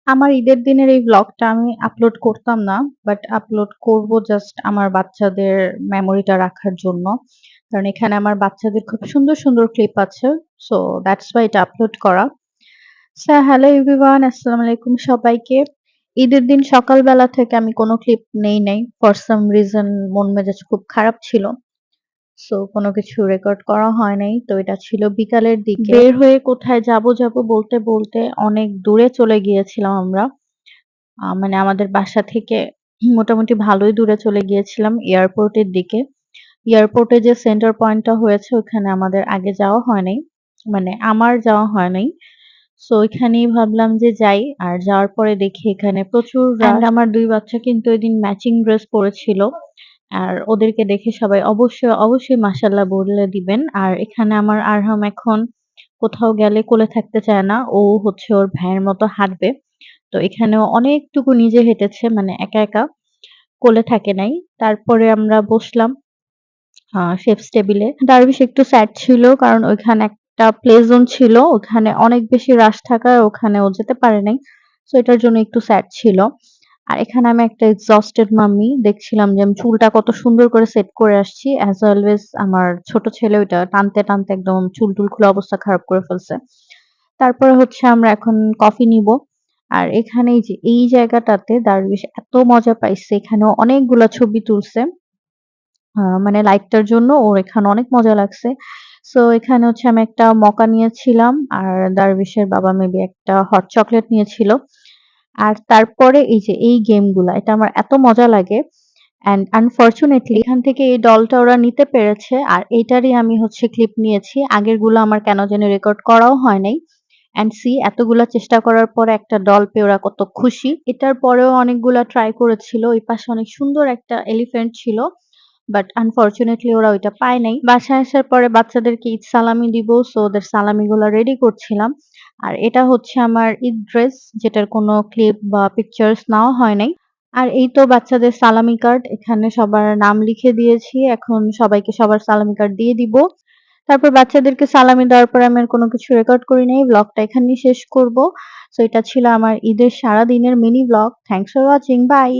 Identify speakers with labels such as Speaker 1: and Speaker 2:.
Speaker 1: আমার ঈদের দিনের এই ভ্লগটা আমি আপলোড করতাম না। বাট আপলোড করব জাস্ট আমার বাচ্চাদের মেমোরিটা রাখার জন্য। কারণ এখানে আমার বাচ্চাদের খুব সুন্দর, সুন্দর ক্লিপ আছে। সো দ্যাটস ওয়াই এটা আপলোড করা। হ্যালো এভরিওয়ান, আসসালামু আলাইকুম সবাইকে। ঈদের দিন সকালবেলা থেকে আমি কোনো ক্লিপ নেই নাই। ফর সাম রিজন মন মেজাজ খুব খারাপ ছিল। সো কোনো কিছু রেকর্ড করা হয় নাই। তো এটা ছিল বিকালের দিকে। বের হয়ে কোথায় যাব বলতে, বলতে অনেক দূরে চলে গিয়েছিলাম আমরা। মানে আমাদের বাসা থেকে মোটামুটি ভালোই দূরে চলে গিয়েছিলাম এয়ারপোর্টের দিকে। এয়ারপোর্টে যে সেন্টার পয়েন্টটা হয়েছে ওখানে আমাদের আগে যাওয়া হয় নাই। মানে আমার যাওয়া হয় নাই। সো ওইখানেই ভাবলাম যে যাই। আর যাওয়ার পরে দেখি এখানে প্রচুর অ্যান্ড আমার ২ বাচ্চা কিন্তু ওইদিন ম্যাচিং ড্রেস পড়েছিল। আর ওদেরকে দেখে সবাই অবশ্যই মাশাআল্লাহ বলে দিবেন। আর এখানে আমার আরহাম এখন কোথাও গেলে কোলে থাকতে চায় না। ও হচ্ছে ওর ভাইয়ের মতো হাঁটবে। তো এখানেও অনেকটুকু নিজে হেঁটেছে মানে একা, একা কোলে থাকে নাই। তারপরে আমরা বসলাম শেফস টেবিলে। দারবিশ একটু স্যাড ছিল কারণ ওইখানে একটা প্লে জোন ছিল। ওখানে অনেক বেশি রাশ থাকায় ওখানে ও যেতে পারে নাই। সো এটার জন্য একটু স্যাড ছিল। আর এখানে আমি একটা এক্সহস্টেড মাম্মি দেখছিলাম যে আমি চুলটা কত সুন্দর করে সেট করে আসছি। অ্যাজ অলওয়েজ আমার ছোট ছেলে ওইটা টানতে, টানতে একদম চুল-টুল খুলে অবস্থা খারাপ করে ফেলছে। তারপরে হচ্ছে আমরা এখন কফি নিবো। আর এখানে এই জায়গাটাতে দারুইশ এত মজা পাইছে। এখানেও অনেকগুলা ছবি তুলছে। মানে লাইটটার জন্য ওর এখানে অনেক মজা লাগছে। সো এখানে হচ্ছে আমি একটা মকা নিয়েছিলাম। আর দারবিশের বাবা মেবি একটা হট চকোলেট নিয়েছিল। আর তারপরে এই গেমগুলা এটা আমার এত মজা লাগে। অ্যান্ড আনফরচুনেটলি এখান থেকে এই ডলটা ওরা নিতে পেরেছে। আর এইটারই আমি হচ্ছে ক্লিপ নিয়েছি। আগেরগুলো আমার কেন জানি রেকর্ড করাও হয় নাই। অ্যান্ড সি এতগুলা চেষ্টা করার পরে একটা ডল পেয়ে ওরা কত খুশি। এটার পরেও অনেকগুলা ট্রাই করেছিল। ওই পাশে অনেক সুন্দর একটা এলিফ্যান্ট ছিল। বাট আনফরচুনেটলি ওরা ওইটা পায় নাই। বাসায় আসার পরে বাচ্চাদেরকে ঈদ সালামি দিব। সো ওদের সালামিগুলা রেডি করছিলাম। আর এটা হচ্ছে আমার ঈদ ড্রেস যেটার কোনো ক্লিপ বা পিকচার্স নেওয়া হয় নাই। আর এই তো বাচ্চাদের সালামি কার্ড। এখানে সবার নাম লিখে দিয়েছি। এখন সবাইকে সবার সালামি কার্ড দিয়ে দিব। তারপর বাচ্চাদেরকে সালামি দেওয়ার পরে আমি আর কোনো কিছু রেকর্ড করি নাই। ব্লগটা এখানেই শেষ করব। সো এটা ছিল আমার ঈদের সারাদিনের mini blog. Thanks for watching. By.